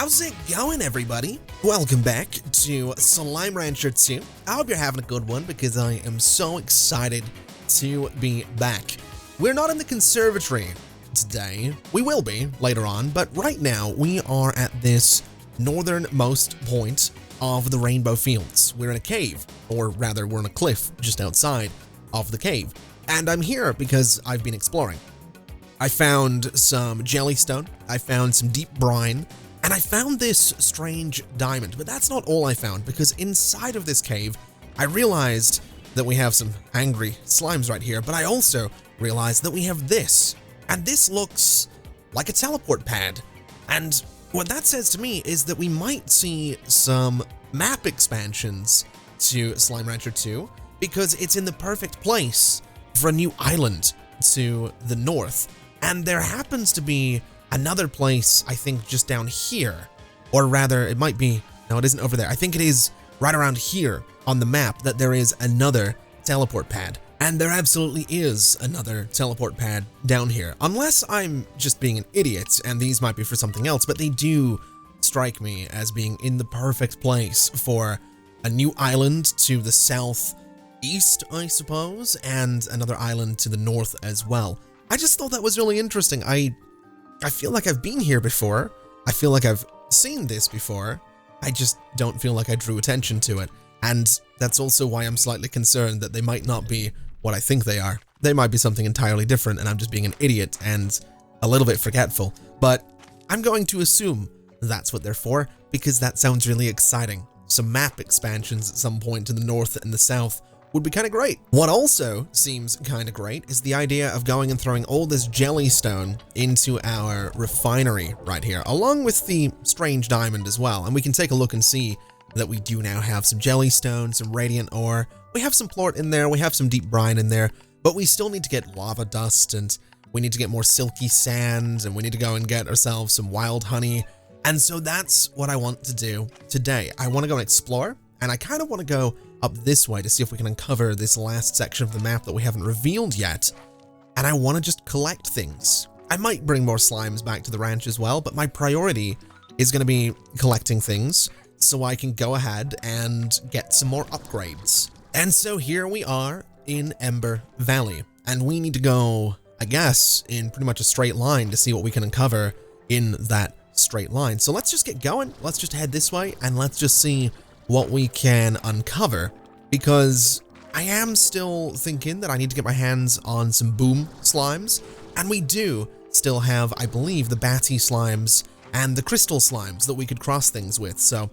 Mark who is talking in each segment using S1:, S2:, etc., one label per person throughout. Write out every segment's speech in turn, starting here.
S1: How's it going, everybody? Welcome back to Slime Rancher 2. I hope you're having a good one because I am so excited to be back. We're not in the conservatory today. We will be later on, but right now we are at this northernmost point of the Rainbow Fields. We're in a cave, or rather we're in a cliff just outside of the cave. And I'm here because I've been exploring. I found some jellystone, I found some deep brine, and I found this strange diamond, but that's not all I found, because inside of this cave, I realized that we have some angry slimes right here, but I also realized that we have this, and this looks like a teleport pad. And what that says to me is that we might see some map expansions to Slime Rancher 2, because it's in the perfect place for a new island to the north. And there happens to be another place, I think, just down here, or rather it might be, no, it isn't over there. I think it is right around here on the map that there is another teleport pad. And there absolutely is another teleport pad down here, unless I'm just being an idiot and these might be for something else, but they do strike me as being in the perfect place for a new island to the southeast, I suppose, and another island to the north as well. I just thought that was really interesting. I feel like I've been here before. I feel like I've seen this before. I just don't feel like I drew attention to it. And that's also why I'm slightly concerned that they might not be what I think they are. They might be something entirely different and I'm just being an idiot and a little bit forgetful. But I'm going to assume that's what they're for because that sounds really exciting. Some map expansions at some point to the north and the south would be kind of great. What also seems kind of great is the idea of going and throwing all this jellystone into our refinery right here, along with the strange diamond as well. And we can take a look and see that we do now have some jellystone, some radiant ore, we have some plort in there, we have some deep brine in there, but we still need to get lava dust and we need to get more silky sand and we need to go and get ourselves some wild honey. And so that's what I want to do today. I want to go and explore, and I kind of want to go up this way to see if we can uncover this last section of the map that we haven't revealed yet. And I want to just collect things. I might bring more slimes back to the ranch as well, but my priority is going to be collecting things so I can go ahead and get some more upgrades. And so here we are in Ember Valley, and we need to go, I guess, in pretty much a straight line to see what we can uncover in that straight line. So let's just get going. Let's just head this way and let's just see what we can uncover, because I am still thinking that I need to get my hands on some boom slimes, and we do still have, I believe, the batty slimes and the crystal slimes that we could cross things with. So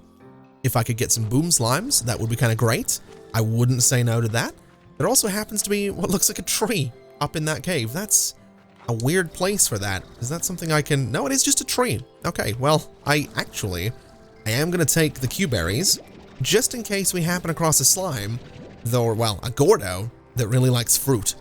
S1: if I could get some boom slimes, that would be kind of great. I wouldn't say no to that. There also happens to be what looks like a tree up in that cave. That's a weird place for that. Is that something I can... No, it is just a tree. Okay, well, I am going to take the Q berries just in case we happen across a slime, though, well, a Gordo that really likes fruit.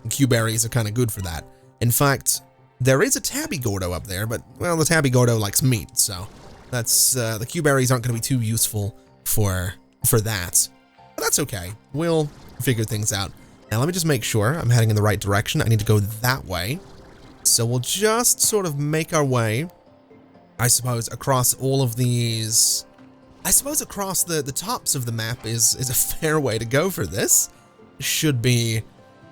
S1: And Q berries are kind of good for that. In fact, there is a tabby Gordo up there, but, well, the tabby Gordo likes meat, so that's, the Q berries aren't going to be too useful for that. But that's okay. We'll figure things out. Now, let me just make sure I'm heading in the right direction. I need to go that way. So we'll just sort of make our way, I suppose, across all of these... I suppose across the tops of the map is a fair way to go for this. Should be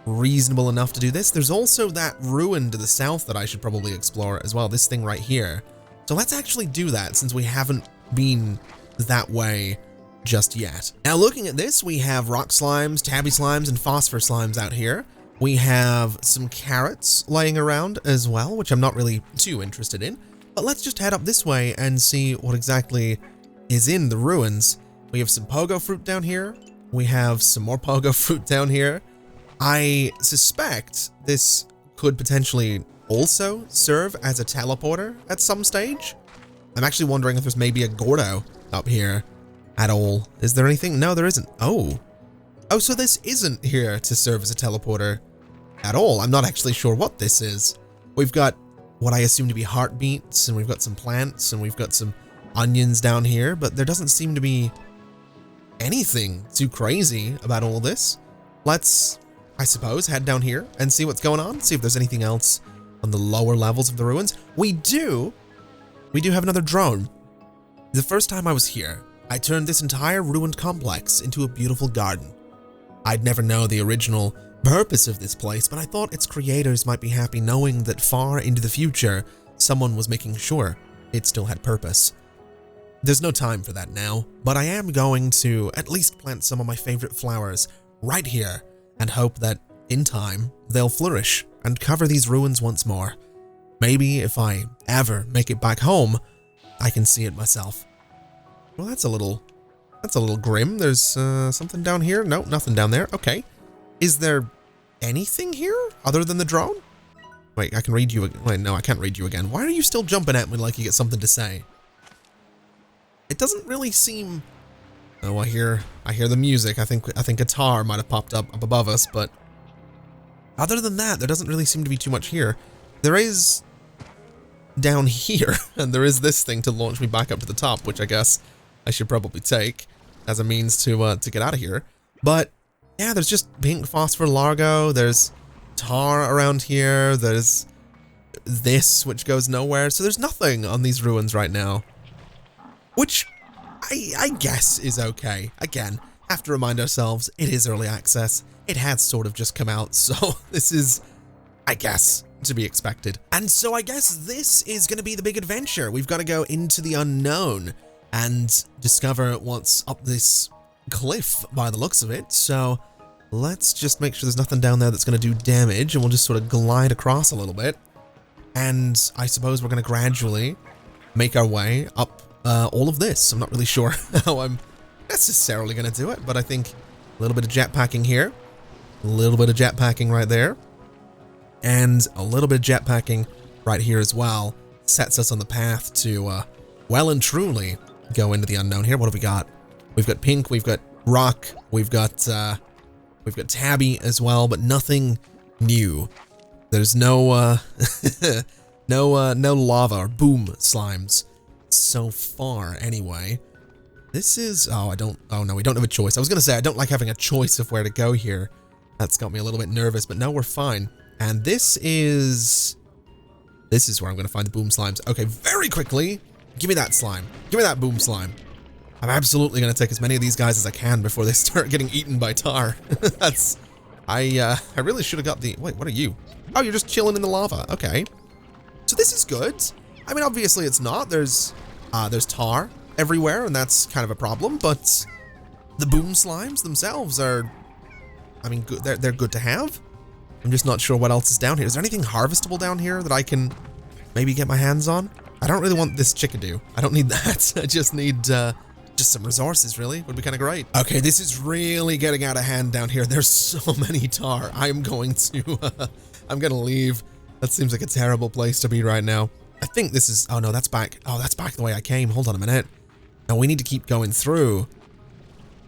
S1: reasonable enough to do this. There's also that ruin to the south that I should probably explore as well, this thing right here. So let's actually do that since we haven't been that way just yet. Now looking at this, we have rock slimes, tabby slimes, and phosphor slimes out here. We have some carrots laying around as well, which I'm not really too interested in. But let's just head up this way and see what exactly is in the ruins. We have some pogo fruit down here. We have some more pogo fruit down here. I suspect this could potentially also serve as a teleporter at some stage. I'm actually wondering if there's maybe a Gordo up here at all. Is there anything? No, there isn't. Oh, so this isn't here to serve as a teleporter at all. I'm not actually sure what this is. We've got what I assume to be heartbeats, and we've got some plants, and we've got some onions down here, but there doesn't seem to be anything too crazy about all this. Let's, I suppose, head down here and see what's going on, see if there's anything else on the lower levels of the ruins. We do have another drone. The first time I was here, I turned this entire ruined complex into a beautiful garden. I'd never know the original purpose of this place, but I thought its creators might be happy knowing that far into the future, someone was making sure it still had purpose. There's no time for that now, but I am going to at least plant some of my favorite flowers right here and hope that in time they'll flourish and cover these ruins once more. Maybe if I ever make it back home, I can see it myself. Well, that's a little grim. There's something down here. No, nothing down there. Okay. Is there anything here other than the drone? Wait, I can read you. Wait, no, I can't read you again. Why are you still jumping at me like you get something to say? It doesn't really seem. Oh, I hear the music. I think a tar might have popped up above us, but other than that, there doesn't really seem to be too much here. There is down here, and there is this thing to launch me back up to the top, which I guess I should probably take as a means to get out of here. But yeah, there's just pink phosphor largo. There's tar around here. There's this, which goes nowhere. So there's nothing on these ruins right now, which I guess is okay. Again, have to remind ourselves, it is early access. It has sort of just come out, so this is, I guess, to be expected. And so I guess this is going to be the big adventure. We've got to go into the unknown and discover what's up this cliff by the looks of it. So let's just make sure there's nothing down there that's going to do damage, and we'll just sort of glide across a little bit. And I suppose we're going to gradually make our way up all of this. I'm not really sure how I'm necessarily going to do it, but I think a little bit of jetpacking here, a little bit of jetpacking right there, and a little bit of jetpacking right here as well sets us on the path to well and truly go into the unknown here. What have we got? We've got pink, we've got rock, we've got tabby as well, but nothing new. There's no no lava or boom slimes so far anyway. This is, oh no, we don't have a choice. I was gonna say I don't like having a choice of where to go here. That's got me a little bit nervous, but no, we're fine. And this is where I'm gonna find the boom slimes. Okay, very quickly, give me that slime. Give me that boom slime. I'm absolutely gonna take as many of these guys as I can before they start getting eaten by tar. That's, I really should have got the, wait, what are you? Oh, you're just chilling in the lava. Okay. So this is good. I mean, obviously it's not. There's tar everywhere, and that's kind of a problem, but the boom slimes themselves are, I mean, good. They're good to have. I'm just not sure what else is down here. Is there anything harvestable down here that I can maybe get my hands on? I don't really want this chickadee. I don't need that. I just need just some resources, really. Would be kind of great. Okay, this is really getting out of hand down here. There's so many tar. I'm going to, I'm gonna leave. That seems like a terrible place to be right now. I think this is, oh no, that's back. Oh, that's back the way I came. Hold on a minute. Now we need to keep going through.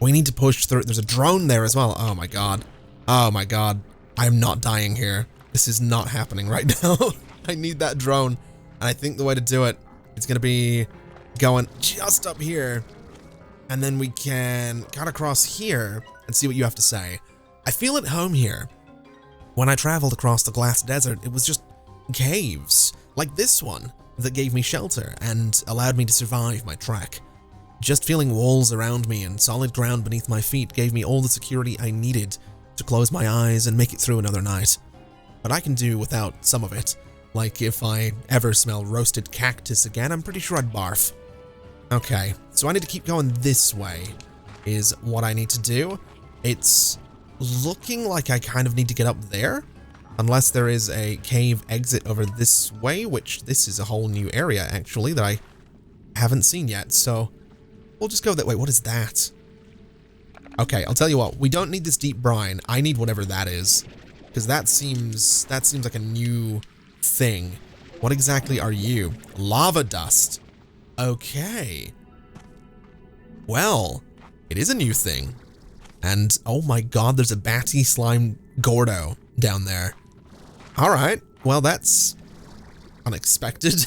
S1: We need to push through. There's a drone there as well. Oh my God. Oh my God. I'm not dying here. This is not happening right now. I need that drone. And I think the way to do it is going to be going just up here. And then we can cut across here and see what you have to say. I feel at home here. When I traveled across the glass desert, it was just caves like this one that gave me shelter and allowed me to survive my trek. Just feeling walls around me and solid ground beneath my feet gave me all the security I needed to close my eyes and make it through another night. But I can do without some of it. Like if I ever smell roasted cactus again, I'm pretty sure I'd barf. Okay, so I need to keep going this way is what I need to do. It's looking like I kind of need to get up there, unless there is a cave exit over this way, which this is a whole new area actually that I haven't seen yet. So we'll just go that way. What is that? Okay, I'll tell you what, we don't need this deep brine. I need whatever that is, because that seems like a new thing. What exactly are you? Lava dust. Okay. Well, it is a new thing. And oh my God, there's a batty slime Gordo down there. All right, well, that's unexpected.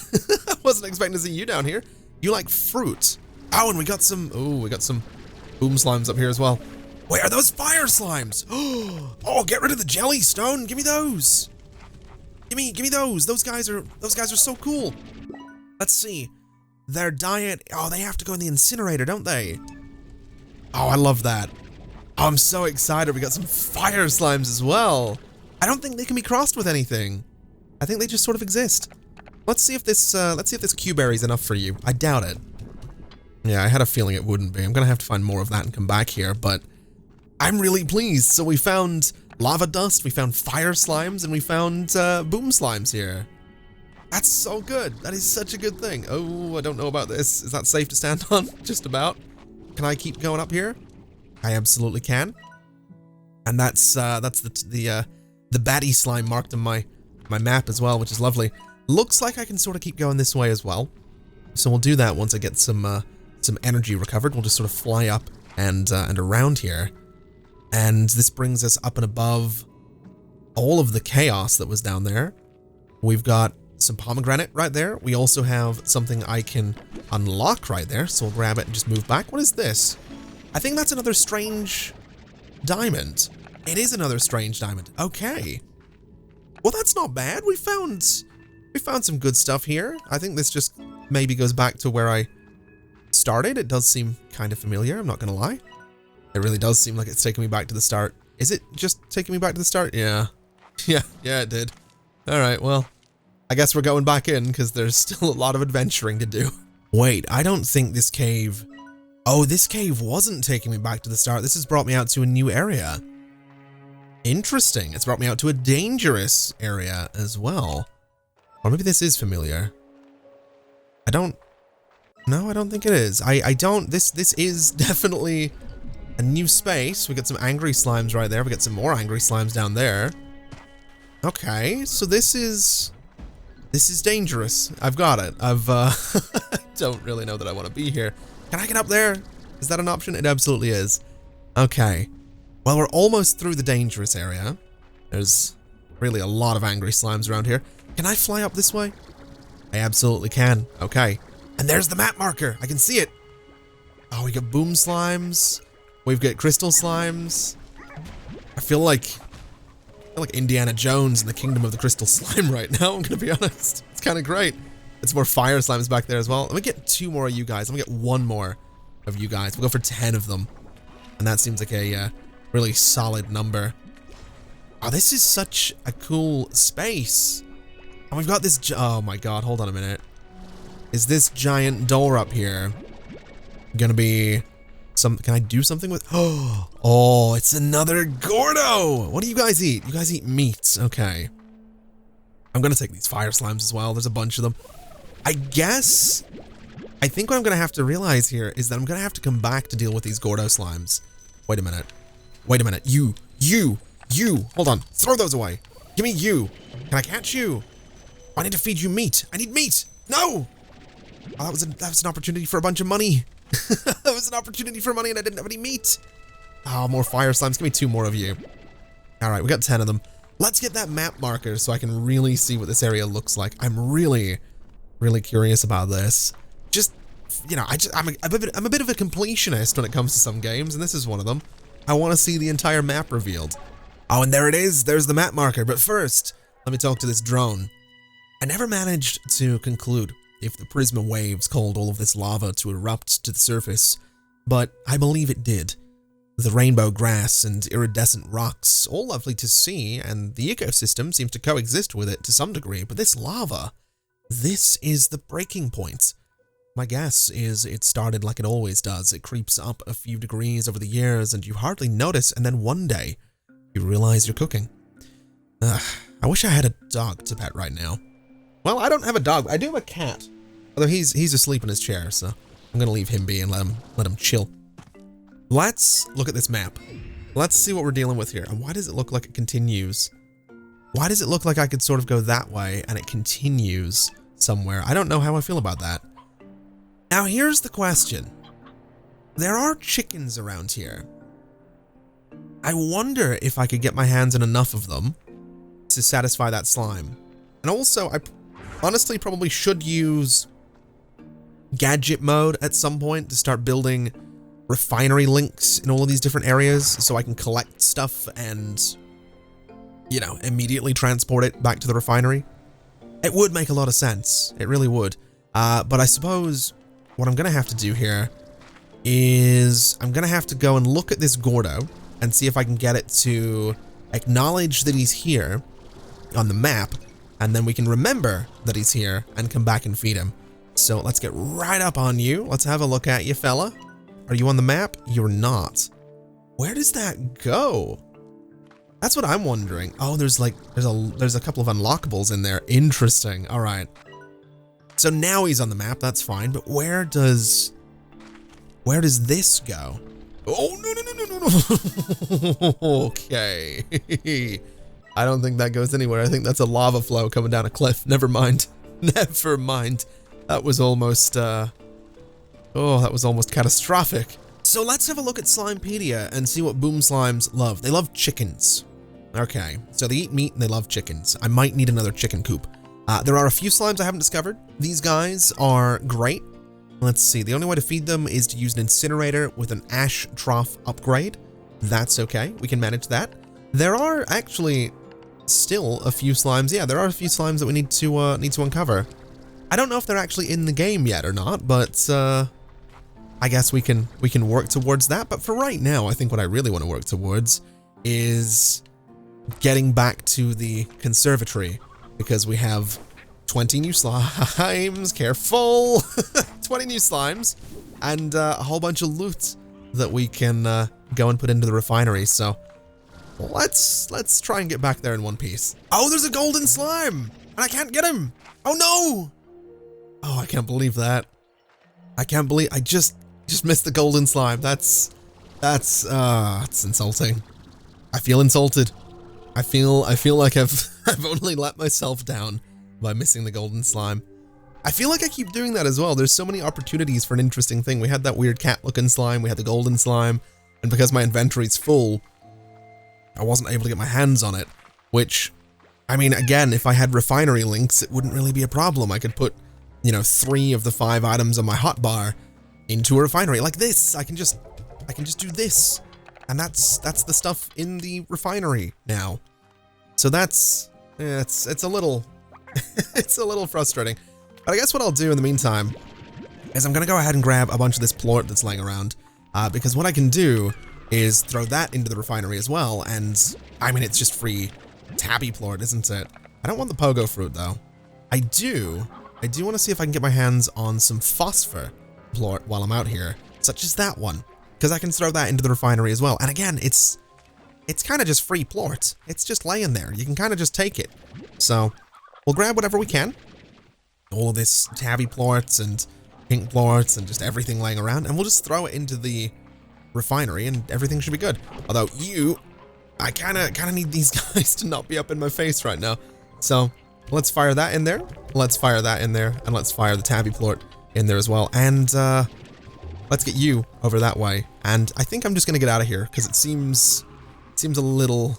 S1: I wasn't expecting to see you down here. You like fruit. Oh, and we got some boom slimes up here as well. Wait, are those fire slimes? Oh, get rid of the jelly stone. Give me those. Give me those. Those guys are so cool. Let's see. their diet, oh, they have to go in the incinerator, don't they? Oh, I love that. Oh, I'm so excited. We got some fire slimes as well. I don't think they can be crossed with anything. I think they just sort of exist. Let's see if this Q-berry is enough for you. I doubt it. Yeah, I had a feeling it wouldn't be. I'm gonna have to find more of that and come back here, but I'm really pleased. So we found lava dust, we found fire slimes, and we found boom slimes here. That's so good. That is such a good thing. Oh, I don't know about this. Is that safe to stand on? Just about. Can I keep going up here? I absolutely can. And that's the baddie slime marked on my map as well, which is lovely. Looks like I can sort of keep going this way as well. So we'll do that once I get some energy recovered. We'll just sort of fly up and around here. And this brings us up and above all of the chaos that was down there. We've got some pomegranate right there. We also have something I can unlock right there. So we'll grab it and just move back. What is this? I think that's another strange diamond. It is another strange diamond. Okay. Well, that's not bad. We found some good stuff here. I think this just maybe goes back to where I started. It does seem kind of familiar, I'm not gonna lie. It really does seem like it's taking me back to the start. Is it just taking me back to the start? Yeah. Yeah, it did. Alright, well, I guess we're going back in because there's still a lot of adventuring to do. Wait, I don't think this cave... Oh, this cave wasn't taking me back to the start. This has brought me out to a new area. Interesting. It's brought me out to a dangerous area as well. Or maybe this is familiar. No, I don't think it is. I don't. This is definitely a new space. We got some angry slimes right there. We got some more angry slimes down there. Okay, so this is dangerous. I've got it. I don't really know that I want to be here. Can I get up there? Is that an option? It absolutely is. Okay. Well, we're almost through the dangerous area. There's really a lot of angry slimes around here. Can I fly up this way? I absolutely can. Okay. And there's the map marker. I can see it. Oh, we got boom slimes. We've got crystal slimes. I feel like Indiana Jones in the kingdom of the crystal slime right now, I'm gonna be honest. It's kind of great. It's more fire slimes back there as well. Let me get 2 more of you guys. Let me get 1 more of you guys. We'll go for 10 of them. And that seems like a really solid number. Oh, this is such a cool space. And we've got this, oh my god, hold on a minute. Is this giant door up here gonna be some, can I do something with, oh, it's another Gordo. What do you guys eat? You guys eat meat, okay. I'm gonna take these fire slimes as well. There's a bunch of them. I think what I'm gonna have to realize here is that I'm gonna have to come back to deal with these Gordo slimes. Wait a minute. Wait a minute. You. Hold on. Throw those away. Give me you. Can I catch you? I need to feed you meat. I need meat. No. Oh, that was an opportunity for a bunch of money. That was an opportunity for money and I didn't have any meat. Oh, more fire slimes. Give me 2 more of you. All right, we got 10 of them. Let's get that map marker so I can really see what this area looks like. I'm really curious about this. Just, you know, I'm a bit of a completionist when it comes to some games, and this is one of them. I want to see the entire map revealed. Oh, and there it is. There's the map marker. But first, let me talk to this drone. I never managed to conclude if the prisma waves caused all of this lava to erupt to the surface, but I believe it did. The rainbow grass and iridescent rocks, all lovely to see, and the ecosystem seems to coexist with it to some degree, but this lava, this is the breaking point. My guess is it started like it always does. It creeps up a few degrees over the years and you hardly notice, and then one day, you realize you're cooking. I wish I had a dog to pet right now. Well, I don't have a dog. I do have a cat. Although he's asleep in his chair, so I'm gonna leave him be and let him chill. Let's look at this map. Let's see what we're dealing with here. And why does it look like it continues? Why does it look like I could sort of go that way and it continues somewhere? I don't know how I feel about that. Now here's the question. There are chickens around here. I wonder if I could get my hands on enough of them to satisfy that slime. And also, I honestly probably should use gadget mode at some point to start building refinery links in all of these different areas so I can collect stuff and, you know, immediately transport it back to the refinery. It would make a lot of sense. It really would. But I suppose what I'm going to have to do here is I'm going to have to go and look at this Gordo and see if I can get it to acknowledge that he's here on the map, and then we can remember that he's here and come back and feed him. So let's get right up on you. Let's have a look at you, fella. Are you on the map? You're not. Where does that go? That's what I'm wondering. Oh, there's a couple of unlockables in there. Interesting. All right. So now he's on the map. That's fine. But where does this go? Oh, no. Okay. I don't think that goes anywhere. I think that's a lava flow coming down a cliff. Never mind. Never mind. That was almost, that was almost catastrophic. So let's have a look at Slimepedia and see what boom slimes love. They love chickens. Okay, so they eat meat and they love chickens. I might need another chicken coop. There are a few slimes I haven't discovered. These guys are great. Let's see, the only way to feed them is to use an incinerator with an ash trough upgrade. That's okay, we can manage that. There are actually still a few slimes. Yeah, there are a few slimes that we need to uncover. I don't know if they're actually in the game yet or not, but I guess we can work towards that. But for right now, I think what I really want to work towards is getting back to the conservatory, because we have 20 new slimes, careful, 20 new slimes, and a whole bunch of loot that we can go and put into the refinery. So let's try and get back there in one piece. Oh, there's a golden slime, and I can't get him. Oh no. Oh, I can't believe that. I can't believe I just missed the golden slime. That's insulting. I feel insulted. I feel like I've only let myself down by missing the golden slime. I feel like I keep doing that as well. There's so many opportunities for an interesting thing. We had that weird cat looking slime, we had the golden slime, and because my inventory's full, I wasn't able to get my hands on it, which, I mean, again, if I had refinery links, it wouldn't really be a problem. I could put, 3 of the 5 items on my hotbar into a refinery like this. I can just do this, and that's the stuff in the refinery now. So it's a little it's a little frustrating. But I guess what I'll do in the meantime is I'm gonna go ahead and grab a bunch of this plort that's laying around, because what I can do is throw that into the refinery as well. And I mean, it's just free tabby plort, isn't it? I don't want the pogo fruit though. I do want to see if I can get my hands on some phosphor plort while I'm out here, such as that one, because I can throw that into the refinery as well. And again, it's kind of just free plort. It's just laying there. You can kind of just take it. So we'll grab whatever we can. All of this tabby plorts and pink plorts and just everything laying around, and we'll just throw it into the refinery and everything should be good. Although I kind of need these guys to not be up in my face right now. So let's fire that in there. Let's fire that in there, and let's fire the tabby plort in there as well. And let's get you over that way. And I think I'm just gonna get out of here because it seems a little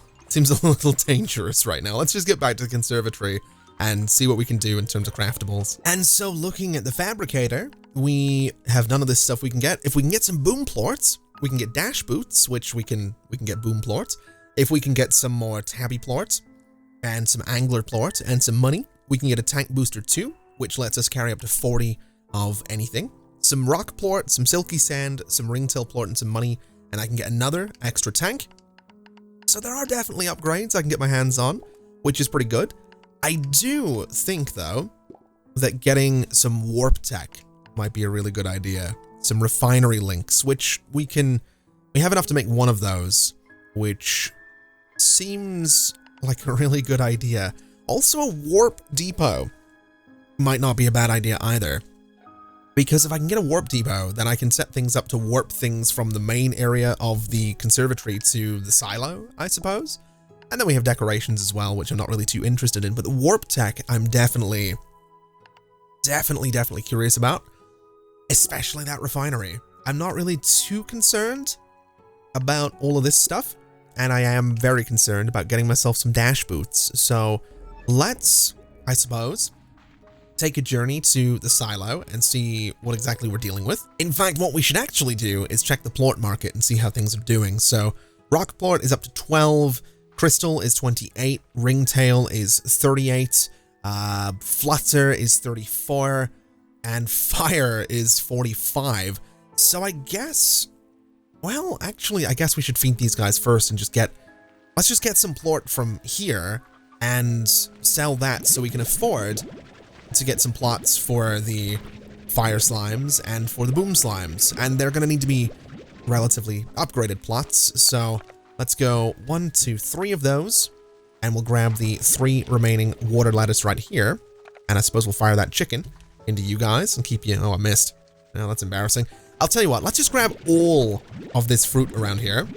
S1: dangerous right now. Let's just get back to the conservatory and see what we can do in terms of craftables. And so looking at the fabricator, we have none of this stuff we can get. If we can get some boom plorts, we can get dash boots, which we can get boom plorts. If we can get some more tabby plorts and some angler plort and some money, we can get a tank booster too, which lets us carry up to 40 of anything. Some rock plort, some silky sand, some ringtail plort, and some money, and I can get another extra tank. So there are definitely upgrades I can get my hands on, which is pretty good. I do think, though, that getting some warp tech might be a really good idea. Some refinery links, which we have enough to make one of those, which seems like a really good idea. Also, a warp depot might not be a bad idea either. Because if I can get a warp depot, then I can set things up to warp things from the main area of the conservatory to the silo, I suppose. And then we have decorations as well, which I'm not really too interested in. But the warp tech, I'm definitely curious about. Especially that refinery. I'm not really too concerned about all of this stuff. And I am very concerned about getting myself some dash boots. So let's, I suppose, take a journey to the silo and see what exactly we're dealing with. In fact, what we should actually do is check the plort market and see how things are doing. So rock plort is up to 12, crystal is 28, ringtail is 38, flutter is 34, and fire is 45. So I guess, well, actually, I guess we should feed these guys first and let's just get some plort from here and sell that so we can afford to get some plots for the fire slimes and for the boom slimes. And they're going to need to be relatively upgraded plots. So let's go 1, 2, 3 of those. And we'll grab the 3 remaining water lettuce right here. And I suppose we'll fire that chicken into you guys and keep you... Oh, I missed. Oh, that's embarrassing. I'll tell you what, let's just grab all of this fruit around here,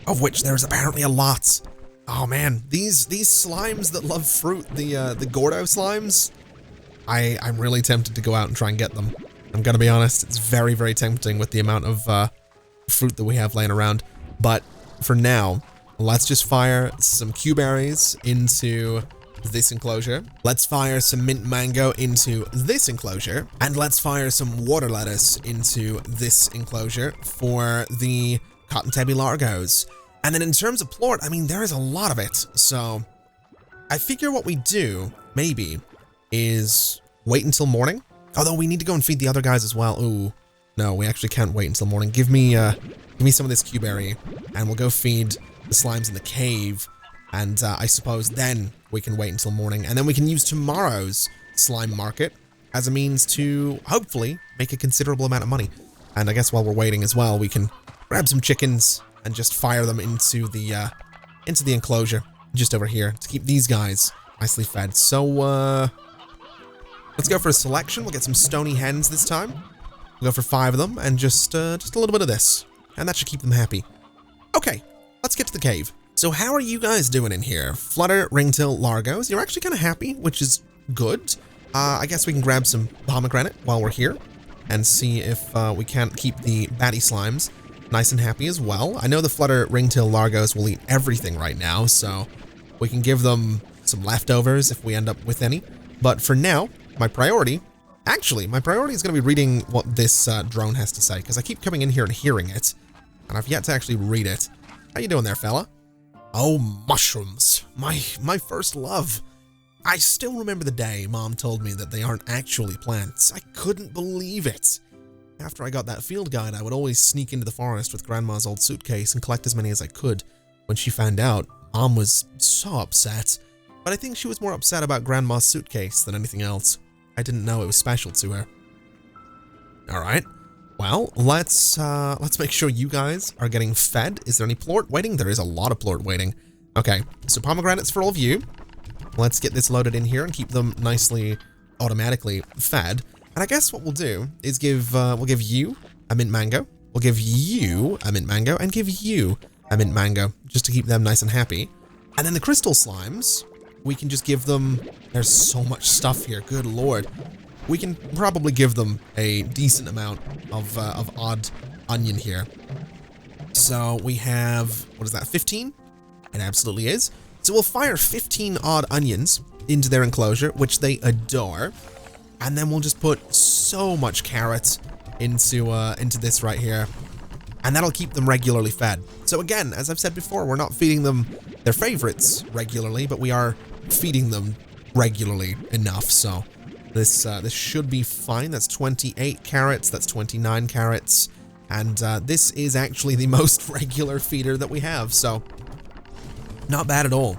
S1: of which there's apparently a lot. Oh man, these slimes that love fruit, the Gordo slimes, I'm really tempted to go out and try and get them. I'm gonna be honest, it's very, very tempting with the amount of fruit that we have laying around. But for now, let's just fire some Q-berries into this enclosure. Let's fire some mint mango into this enclosure. And let's fire some water lettuce into this enclosure for the cotton tabby largos. And then in terms of plort, I mean, there is a lot of it. So I figure what we do, maybe, is wait until morning. Although we need to go and feed the other guys as well. Ooh, no, we actually can't wait until morning. Give me some of this Q-berry, and we'll go feed the slimes in the cave. And I suppose then we can wait until morning, and then we can use tomorrow's slime market as a means to hopefully make a considerable amount of money. And I guess while we're waiting as well, we can grab some chickens and just fire them into the enclosure just over here to keep these guys nicely fed. So let's go for a selection. We'll get some stony hens this time. We'll go for 5 of them and just a little bit of this, and that should keep them happy. Okay, let's get to the cave. So how are you guys doing in here? Flutter, ringtail, largos. You're actually kind of happy, which is good. I guess we can grab some pomegranate while we're here and see if we can't keep the batty slimes nice and happy as well. I know the flutter, ringtail, largos will eat everything right now, so we can give them some leftovers if we end up with any. But for now, my priority is going to be reading what this drone has to say, because I keep coming in here and hearing it, and I've yet to actually read it. How you doing there, fella? Oh, mushrooms, my first love. I still remember the day Mom told me that they aren't actually plants. I couldn't believe it. After I got that field guide, I would always sneak into the forest with Grandma's old suitcase and collect as many as I could. When she found out, Mom was so upset. But I think she was more upset about Grandma's suitcase than anything else. I didn't know it was special to her. Alright. Well, let's make sure you guys are getting fed. Is there any plort waiting? There is a lot of plort waiting. Okay, so pomegranates for all of you. Let's get this loaded in here and keep them nicely automatically fed. And I guess what we'll do is we'll give you a mint mango. We'll give you a mint mango and give you a mint mango just to keep them nice and happy. And then the crystal slimes, we can just give them, there's so much stuff here, good lord. We can probably give them a decent amount of odd onion here. So we have, what is that, 15? It absolutely is. So we'll fire 15 odd onions into their enclosure, which they adore. And then we'll just put so much carrots into this right here. And that'll keep them regularly fed. So again, as I've said before, we're not feeding them their favorites regularly, but we are feeding them regularly enough. So this should be fine. That's 28 carrots. That's 29 carrots. And this is actually the most regular feeder that we have. So not bad at all.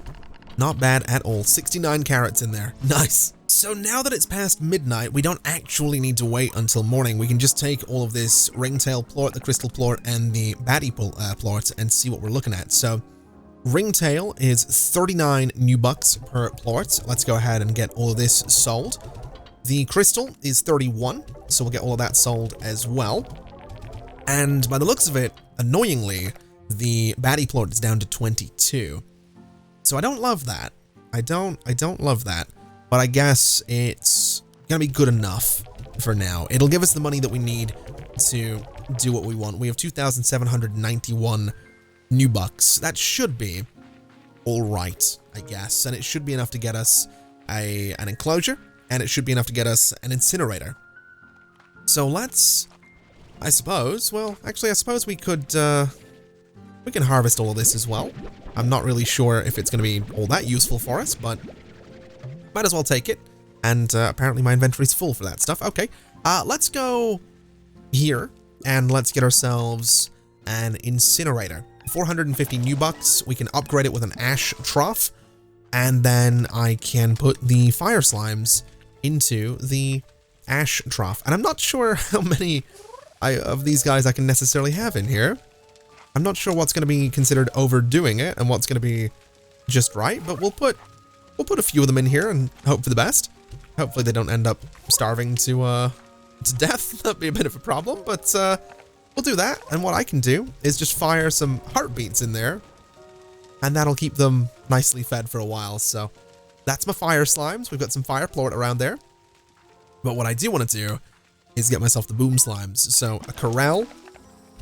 S1: Not bad at all. 69 carrots in there. Nice. So now that it's past midnight, we don't actually need to wait until morning. We can just take all of this ringtail plort, the crystal plort, and the batty plort and see what we're looking at. So ringtail is 39 new bucks per plort. Let's go ahead and get all of this sold. The crystal is 31, so we'll get all of that sold as well. And by the looks of it, annoyingly, the batty plort is down to 22. So I don't love that. I don't love that. But I guess it's gonna be good enough for now. It'll give us the money that we need to do what we want. We have 2,791 new bucks. That should be all right, I guess. And it should be enough to get us an enclosure, and it should be enough to get us an incinerator. So let's, I suppose, well, actually, I suppose we could, we can harvest all of this as well. I'm not really sure if it's going to be all that useful for us, but might as well take it. And apparently my inventory's full for that stuff. Okay, let's go here and let's get ourselves an incinerator. 450 new bucks. We can upgrade it with an ash trough, and then I can put the fire slimes into the ash trough. And I'm not sure how many of these guys I can necessarily have in here. I'm not sure what's going to be considered overdoing it and what's going to be just right, but we'll put a few of them in here and hope for the best. Hopefully they don't end up starving to death. That'd be a bit of a problem, but we'll do that. And what I can do is just fire some heartbeats in there, and that'll keep them nicely fed for a while. So that's my fire slimes. We've got some fire plort around there. But what I do want to do is get myself the boom slimes. So a corral,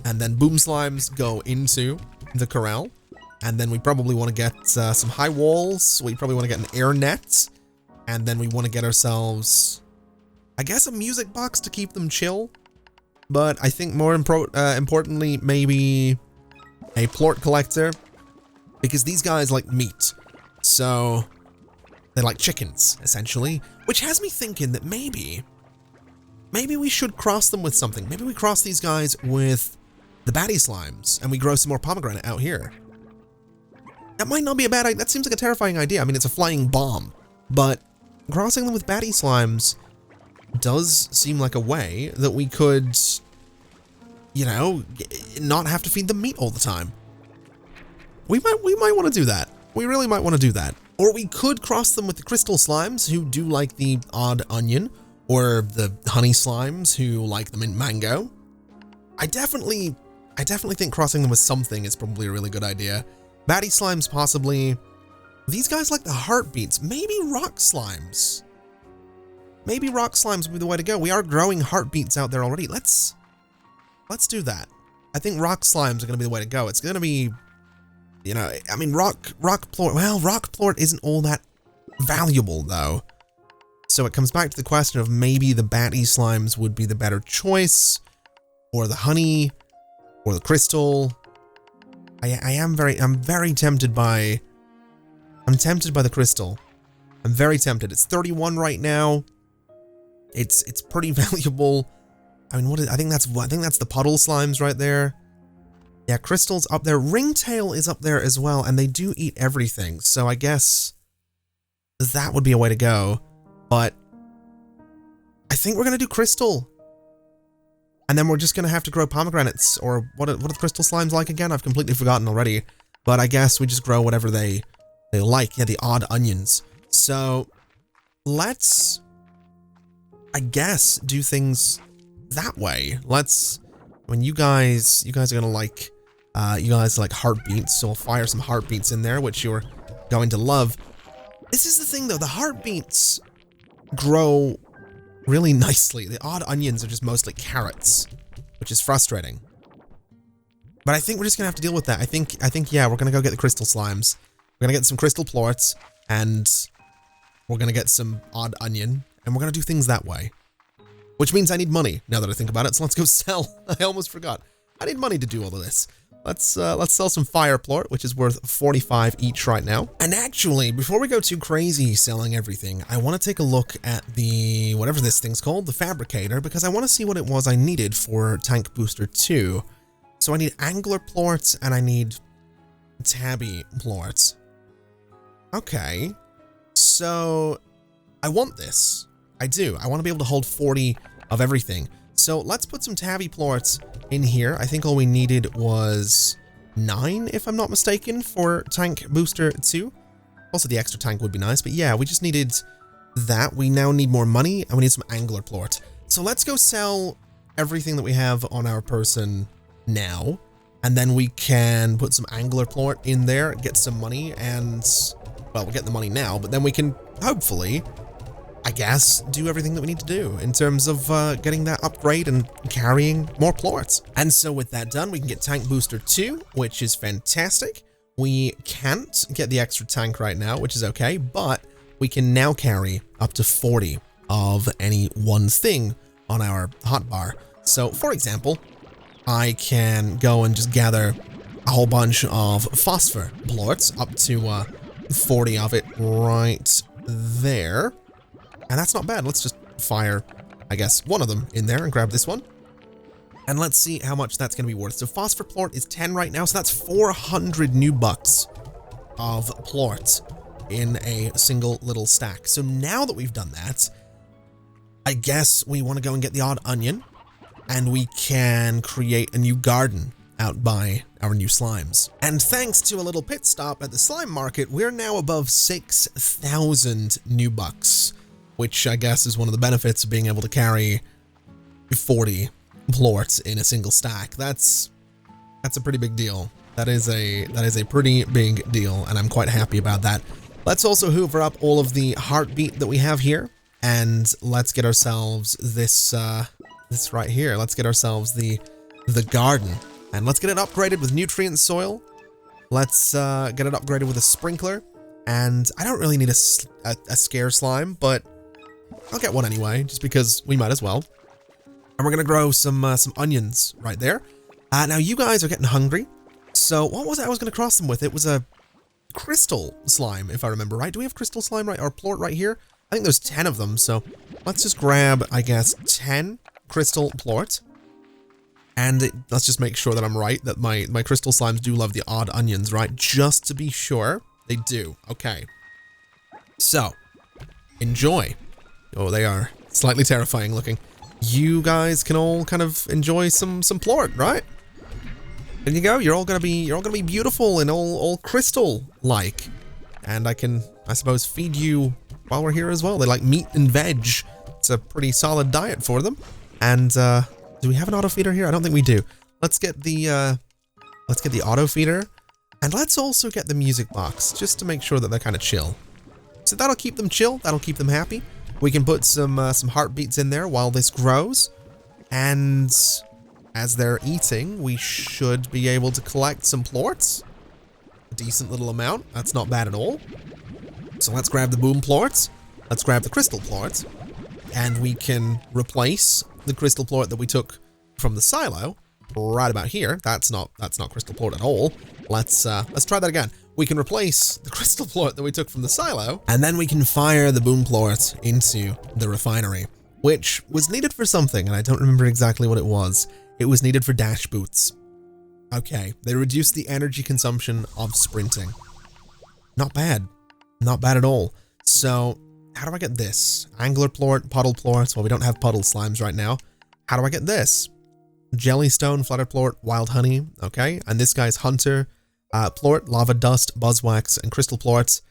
S1: and then boom slimes go into the corral. And then we probably want to get some high walls. We probably want to get an air net. And then we want to get ourselves, I guess, a music box to keep them chill. But I think more importantly, maybe a plort collector. Because these guys like meat. So they're like chickens, essentially. Which has me thinking that maybe we should cross them with something. Maybe we cross these guys with the baddie slimes. And we grow some more pomegranate out here. That might not be a bad idea. That seems like a terrifying idea. I mean, it's a flying bomb. But crossing them with baddie slimes does seem like a way that we could, you know, not have to feed them meat all the time. We might want to do that. We really might want to do that. Or we could cross them with the crystal slimes, who do like the odd onion, or the honey slimes, who like the mint mango. I definitely think crossing them with something is probably a really good idea. Baddie slimes, possibly. These guys like the heartbeats. Maybe rock slimes. Maybe rock slimes would be the way to go. We are growing heartbeats out there already. Let's do that. I think rock slimes are going to be the way to go. It's going to be, you know, I mean, rock plort. Well, rock plort isn't all that valuable, though. So it comes back to the question of maybe the baddie slimes would be the better choice, or the honey, or the crystal. I'm very tempted by... I'm tempted by the crystal. I'm very tempted. It's 31 right now. It's pretty valuable. I mean, I think that's the puddle slimes right there. Yeah, crystal's up there. Ringtail is up there as well, and they do eat everything. So I guess that would be a way to go. But I think we're gonna do crystal. And then we're just gonna have to grow pomegranates, or what are the crystal slimes like again? I've completely forgotten already. But I guess we just grow whatever they like. Yeah, the odd onions. So let's, I guess, do things that way. When you guys are gonna like, you guys like heartbeats, so I'll fire some heartbeats in there, which you're going to love. This is the thing though, the heartbeats grow really nicely. The odd onions are just mostly carrots, which is frustrating. But I think we're just gonna have to deal with that. I think, yeah, we're gonna go get the crystal slimes. We're gonna get some crystal plorts, and we're gonna get some odd onion, and we're gonna do things that way. Which means I need money, now that I think about it, so let's go sell. I almost forgot. I need money to do all of this. Let's sell some fire plort, which is worth 45 each right now. And actually, before we go too crazy selling everything, I want to take a look at the, whatever this thing's called, the Fabricator, because I want to see what it was I needed for Tank Booster 2. So I need angler plorts, and I need tabby plorts. Okay, so I want this. I do. I want to be able to hold 40 of everything. So let's put some tabby plorts in here. I think all we needed was 9, if I'm not mistaken, for Tank Booster 2. Also, the extra tank would be nice, but yeah, we just needed that. We now need more money, and we need some angler plort. So let's go sell everything that we have on our person now, and then we can put some angler plort in there, get some money, and, well, we'll get the money now, but then we can hopefully, I guess, do everything that we need to do in terms of getting that upgrade and carrying more plorts. And so with that done, we can get Tank Booster 2, which is fantastic. We can't get the extra tank right now, which is okay, but we can now carry up to 40 of any one thing on our hotbar. So, for example, I can go and just gather a whole bunch of phosphor plorts, up to 40 of it right there. And that's not bad. Let's just fire, I guess, one of them in there and grab this one. And let's see how much that's going to be worth. So phosphor plort is 10 right now, so that's 400 new bucks of plort in a single little stack. So now that we've done that, I guess we want to go and get the odd onion, and we can create a new garden out by our new slimes. And thanks to a little pit stop at the slime market, we're now above 6,000 new bucks, which I guess is one of the benefits of being able to carry 40 plorts in a single stack. That's a pretty big deal. That is a pretty big deal, and I'm quite happy about that. Let's also hoover up all of the heartbeat that we have here, and let's get ourselves this this right here. Let's get ourselves the garden, and let's get it upgraded with nutrient soil. Let's get it upgraded with a sprinkler, and I don't really need a scare slime, but I'll get one anyway, just because we might as well. And we're gonna grow some onions right there. Now you guys are getting hungry, so what was it I was gonna cross them with? It was a crystal slime, if I remember right. Do we have crystal slime right, or plort right here? I think there's 10 of them, so let's just grab, I guess, 10 crystal plort. And let's just make sure that I'm right, that my crystal slimes do love the odd onions, right? Just to be sure, they do. Okay. So, enjoy. Oh, they are slightly terrifying looking. You guys can all kind of enjoy some plort, right? There you go. You're all gonna be beautiful and all crystal-like. And I can, I suppose, feed you while we're here as well. They like meat and veg. It's a pretty solid diet for them. And do we have an auto feeder here? I don't think we do. Let's get the auto feeder, and let's also get the music box just to make sure that they're kind of chill. So that'll keep them chill. That'll keep them happy. We can put some heartbeats in there while this grows, and as they're eating, we should be able to collect some plorts. A decent little amount. That's not bad at all. So let's grab the boom plorts. Let's grab the crystal plorts, and we can replace the crystal plort that we took from the silo right about here. That's not crystal plort at all. Let's try that again. We can replace the crystal plort that we took from the silo, and then we can fire the boom plort into the refinery, which was needed for something, and I don't remember exactly what it was. It was needed for dash boots. Okay, they reduced the energy consumption of sprinting. Not bad. Not bad at all. So, how do I get this? Angler plort, puddle plort. Well, we don't have puddle slimes right now. How do I get this? Jellystone, flutter plort, wild honey. Okay, and this guy's hunter plort, lava dust, buzzwax, and crystal plorts.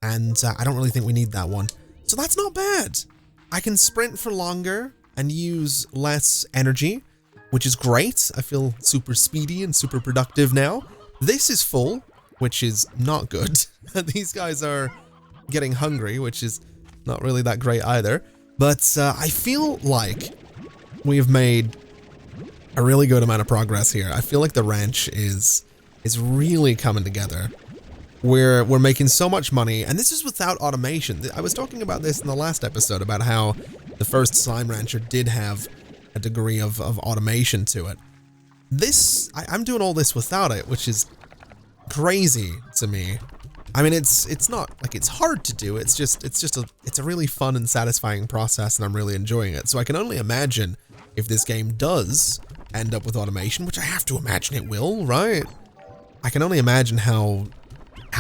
S1: And I don't really think we need that one. So that's not bad. I can sprint for longer and use less energy, which is great. I feel super speedy and super productive now. This is full, which is not good. These guys are getting hungry, which is not really that great either. But I feel like we've made a really good amount of progress here. I feel like the ranch is really coming together. We're making so much money, and this is without automation. I was talking about this in the last episode about how the first Slime Rancher did have a degree of automation to it. I'm doing all this without it, which is crazy to me. I mean, it's not like it's hard to do. It's a really fun and satisfying process, and I'm really enjoying it. So I can only imagine if this game does end up with automation, which I have to imagine it will, right? I can only imagine how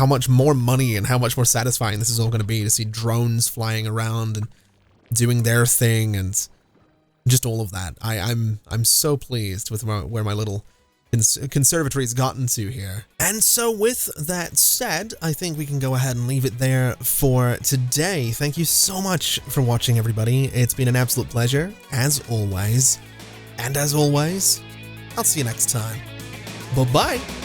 S1: much more money and how much more satisfying this is all going to be to see drones flying around and doing their thing and just all of that. I'm so pleased with where my little conservatory's gotten to here. And so with that said, I think we can go ahead and leave it there for today. Thank you so much for watching, everybody. It's been an absolute pleasure, as always. And as always, I'll see you next time. Bye-bye.